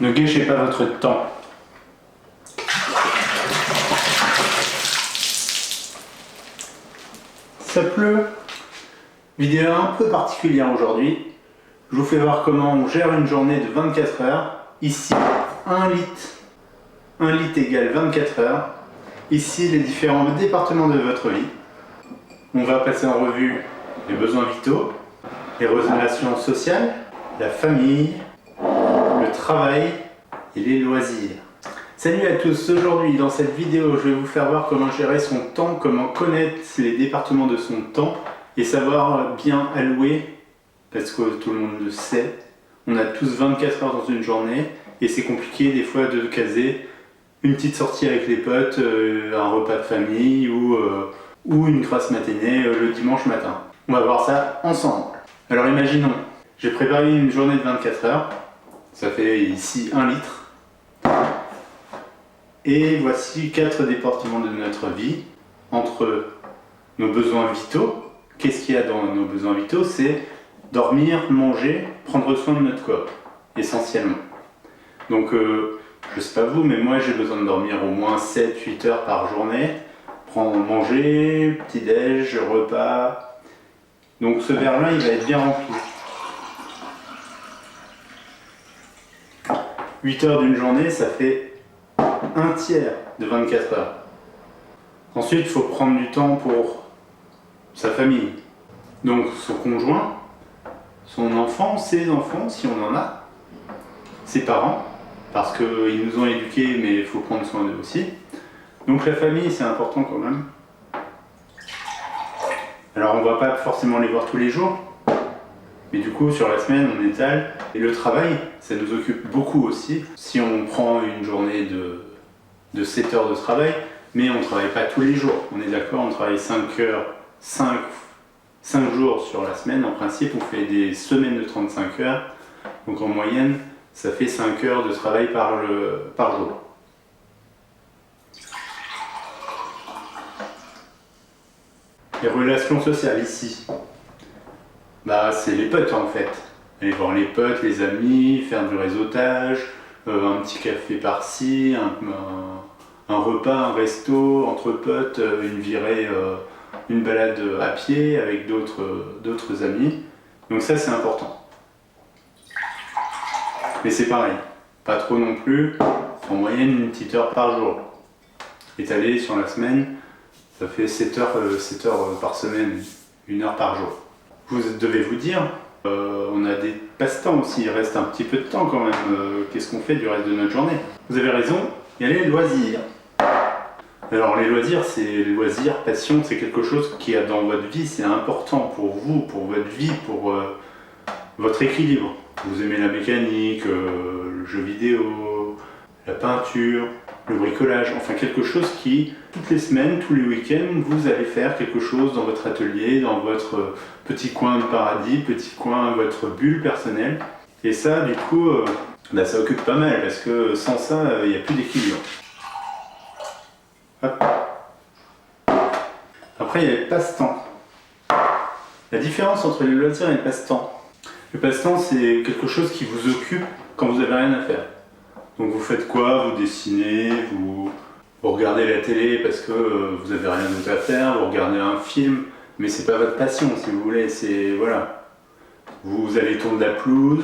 Ne gâchez pas votre temps. Ça pleut. Vidéo un peu particulière aujourd'hui. Je vous fais voir comment on gère une journée de 24 heures. Ici, 1 litre. 1 litre égale 24 heures. Ici, les différents départements de votre vie. On va passer en revue les besoins vitaux, les relations sociales, la famille, le travail et les loisirs. Salut à tous, aujourd'hui dans cette vidéo je vais vous faire voir comment gérer son temps, comment connaître les départements de son temps et savoir bien allouer, parce que tout le monde le sait, on a tous 24 heures dans une journée et c'est compliqué des fois de caser une petite sortie avec les potes, un repas de famille ou une grasse matinée le dimanche matin. On va voir ça ensemble. Alors imaginons, j'ai préparé une journée de 24 heures, ça fait ici 1 litre. Et voici 4 départements de notre vie entre nos besoins vitaux. Qu'est-ce qu'il y a dans nos besoins vitaux? C'est dormir, manger, prendre soin de notre corps, essentiellement. Donc, je sais pas vous, mais moi j'ai besoin de dormir au moins 7-8 heures par journée. Prendre, manger, petit-déj, repas. Donc ce verre-là, il va être bien rempli. 8 heures d'une journée, ça fait un tiers de 24 heures. Ensuite, il faut prendre du temps pour sa famille. Donc son conjoint, son enfant, ses enfants, si on en a, ses parents, parce qu'ils nous ont éduqués, mais il faut prendre soin d'eux aussi. Donc la famille, c'est important quand même. Alors on va pas forcément les voir tous les jours, mais du coup sur la semaine on étale. Et le travail, ça nous occupe beaucoup aussi. Si on prend une journée de 7 heures de travail, mais on ne travaille pas tous les jours. On est d'accord, on travaille 5 heures, 5 jours sur la semaine. En principe, on fait des semaines de 35 heures. Donc en moyenne, ça fait 5 heures de travail par jour. Les relations sociales ici, c'est les potes en fait. Aller voir les potes, les amis, faire du réseautage, un petit café par-ci, un repas, un resto entre potes, une virée, une balade à pied avec d'autres amis. Donc ça c'est important. Mais c'est pareil, pas trop non plus, en moyenne une petite heure par jour. Étalé sur la semaine, ça fait 7 heures par semaine, 1 heure par jour. Vous devez vous dire, on a des passe-temps aussi, il reste un petit peu de temps quand même. Qu'est-ce qu'on fait du reste de notre journée? Vous avez raison, il y a les loisirs. Alors les loisirs, passion, c'est quelque chose qui est dans votre vie, c'est important pour vous, pour votre vie, pour votre équilibre. Vous aimez la mécanique, le jeu vidéo, la peinture, le bricolage, enfin quelque chose qui, toutes les semaines, tous les week-ends, vous allez faire quelque chose dans votre atelier, dans votre petit coin de paradis, petit coin, votre bulle personnelle. Et ça, du coup, ça occupe pas mal, parce que sans ça, il n'y a plus d'équilibre. Hop. Après, il y a le passe-temps. La différence entre les loisirs et le passe-temps. Le passe-temps, c'est quelque chose qui vous occupe quand vous n'avez rien à faire. Donc vous faites quoi? Vous dessinez, vous regardez la télé parce que vous avez rien d'autre à faire, vous regardez un film, mais c'est pas votre passion si vous voulez, c'est voilà. Vous allez tourner la pelouse,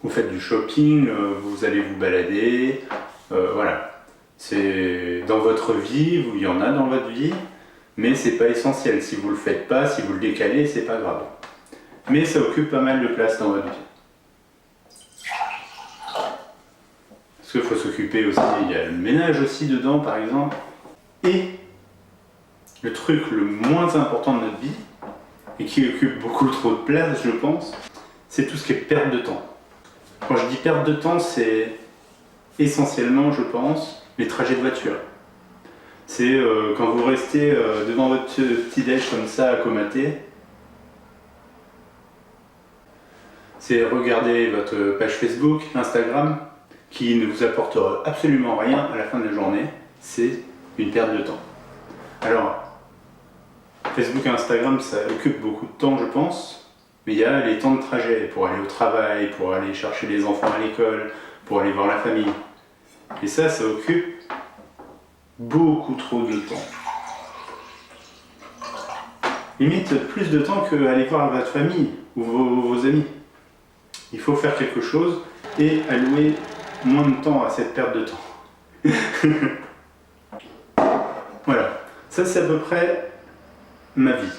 vous faites du shopping, vous allez vous balader, voilà. C'est dans votre vie, il y en a dans votre vie, mais c'est pas essentiel. Si vous le faites pas, si vous le décalez, c'est pas grave. Mais ça occupe pas mal de place dans votre vie. Parce qu'il faut s'occuper aussi, il y a le ménage aussi dedans par exemple. Et le truc le moins important de notre vie, et qui occupe beaucoup trop de place je pense, c'est tout ce qui est perte de temps. Quand je dis perte de temps, c'est essentiellement je pense les trajets de voiture. C'est quand vous restez devant votre petit déj comme ça à comater, c'est regarder votre page Facebook, Instagram, qui ne vous apportera absolument rien à la fin de la journée, c'est une perte de temps. Alors, Facebook et Instagram, ça occupe beaucoup de temps, je pense, mais il y a les temps de trajet pour aller au travail, pour aller chercher les enfants à l'école, pour aller voir la famille. Et ça occupe beaucoup trop de temps. Limite plus de temps qu'aller voir votre famille ou vos amis. Il faut faire quelque chose et allouer moins de temps à cette perte de temps. Voilà, ça c'est à peu près ma vie.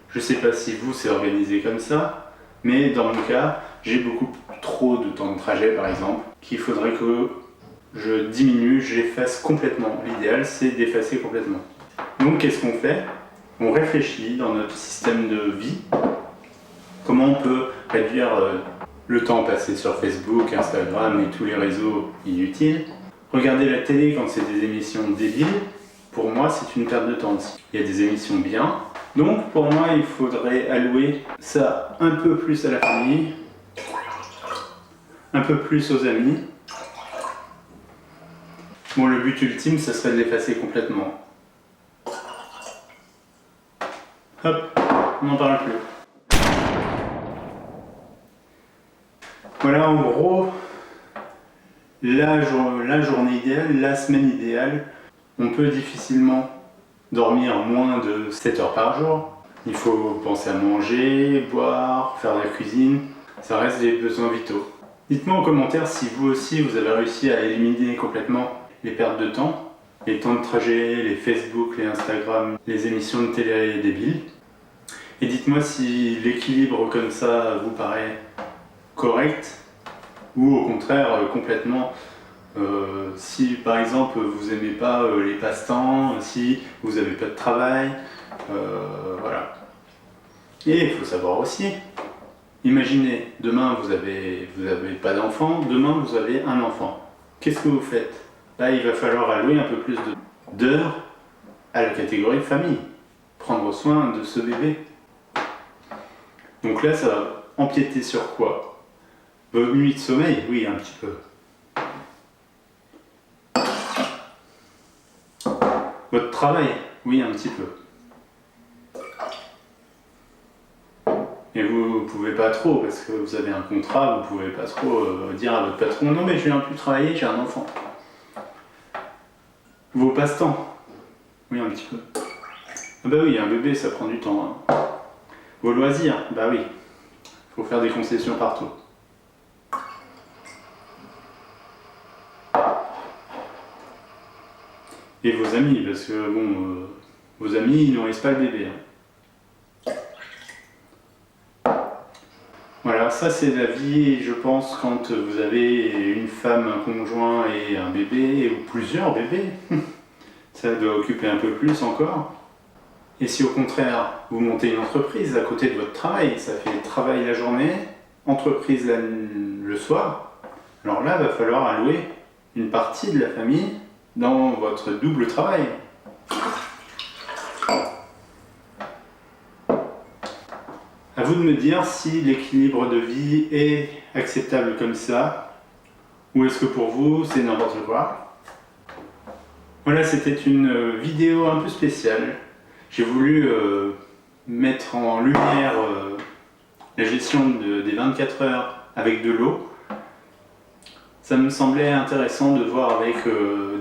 Je sais pas si vous c'est organisé comme ça, mais dans mon cas, j'ai beaucoup trop de temps de trajet par exemple, qu'il faudrait que je diminue, j'efface complètement. L'idéal c'est d'effacer complètement. Donc qu'est-ce qu'on fait? On réfléchit dans notre système de vie, comment on peut réduire le temps passé sur Facebook, Instagram et tous les réseaux inutiles. Regarder la télé quand c'est des émissions débiles, pour moi c'est une perte de temps aussi. Il y a des émissions bien, donc pour moi il faudrait allouer ça un peu plus à la famille, un peu plus aux amis. Bon, le but ultime ça serait de l'effacer complètement. Hop, on n'en parle plus. Voilà en gros la journée idéale, la semaine idéale. On peut difficilement dormir moins de 7 heures par jour. Il faut penser à manger, boire, faire la cuisine. Ça reste des besoins vitaux. Dites-moi en commentaire si vous aussi vous avez réussi à éliminer complètement les pertes de temps, les temps de trajet, les Facebook, les Instagram, les émissions de télé débiles. Et dites-moi si l'équilibre comme ça vous paraît correct ou au contraire complètement si par exemple vous aimez pas les passe-temps, si vous n'avez pas de travail, voilà. Et il faut savoir aussi, imaginez demain vous avez pas d'enfant, demain vous avez un enfant. Qu'est-ce que vous faites? Là il va falloir allouer un peu plus d'heures à la catégorie famille, prendre soin de ce bébé. Donc là ça va empiéter sur quoi? Vos nuits de sommeil? Oui, un petit peu. Votre travail? Oui, un petit peu. Et vous pouvez pas trop, parce que vous avez un contrat, vous pouvez pas trop dire à votre patron non mais je viens plus travailler, j'ai un enfant. Vos passe-temps? Oui, un petit peu. Ah bah oui, un bébé ça prend du temps. Hein. Vos loisirs? Bah oui, faut faire des concessions partout. Et vos amis, parce que bon, vos amis ils nourrissent pas le bébé. Hein. Voilà, ça c'est la vie, je pense, quand vous avez une femme, un conjoint et un bébé, ou plusieurs bébés. Ça doit occuper un peu plus encore. Et si au contraire, vous montez une entreprise à côté de votre travail, ça fait travail la journée, entreprise le soir, alors là, il va falloir allouer une partie de la famille dans votre double travail. À vous de me dire si l'équilibre de vie est acceptable comme ça, ou est-ce que pour vous c'est n'importe quoi. Voilà, c'était une vidéo un peu spéciale. J'ai voulu mettre en lumière la gestion des 24 heures avec de l'eau. Ça me semblait intéressant de voir avec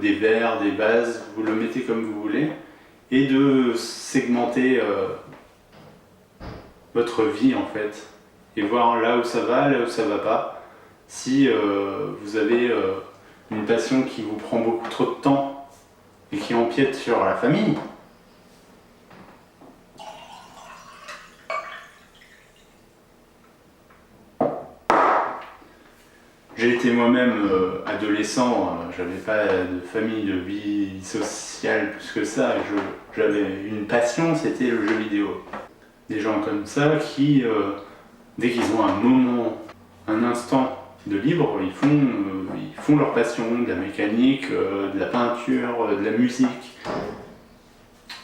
des verres, des vases, vous le mettez comme vous voulez, et de segmenter votre vie en fait, et voir là où ça va va pas. Si vous avez une passion qui vous prend beaucoup trop de temps et qui empiète sur la famille, j'ai été moi-même adolescent, j'avais pas de famille, de vie sociale plus que ça, j'avais une passion, c'était le jeu vidéo. Des gens comme ça qui, dès qu'ils ont un moment, un instant de libre, ils font leur passion, de la mécanique, de la peinture, de la musique.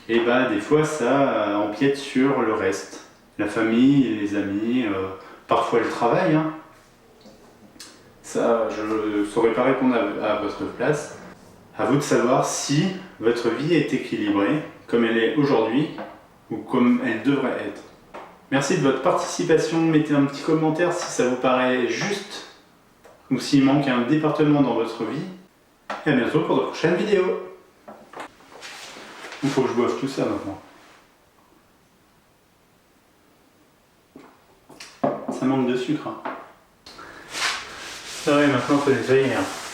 Et bah des fois ça empiète sur le reste, la famille, les amis, parfois le travail. Hein. Ça, je ne saurais pas répondre à votre place. À vous de savoir si votre vie est équilibrée, comme elle est aujourd'hui, ou comme elle devrait être. Merci de votre participation, mettez un petit commentaire si ça vous paraît juste ou s'il manque un département dans votre vie. Et à bientôt pour de prochaines vidéos. Il faut que je boive tout ça maintenant. Ça manque de sucre. Hein. Ah ouais, maintenant il faut nettoyer. Hein.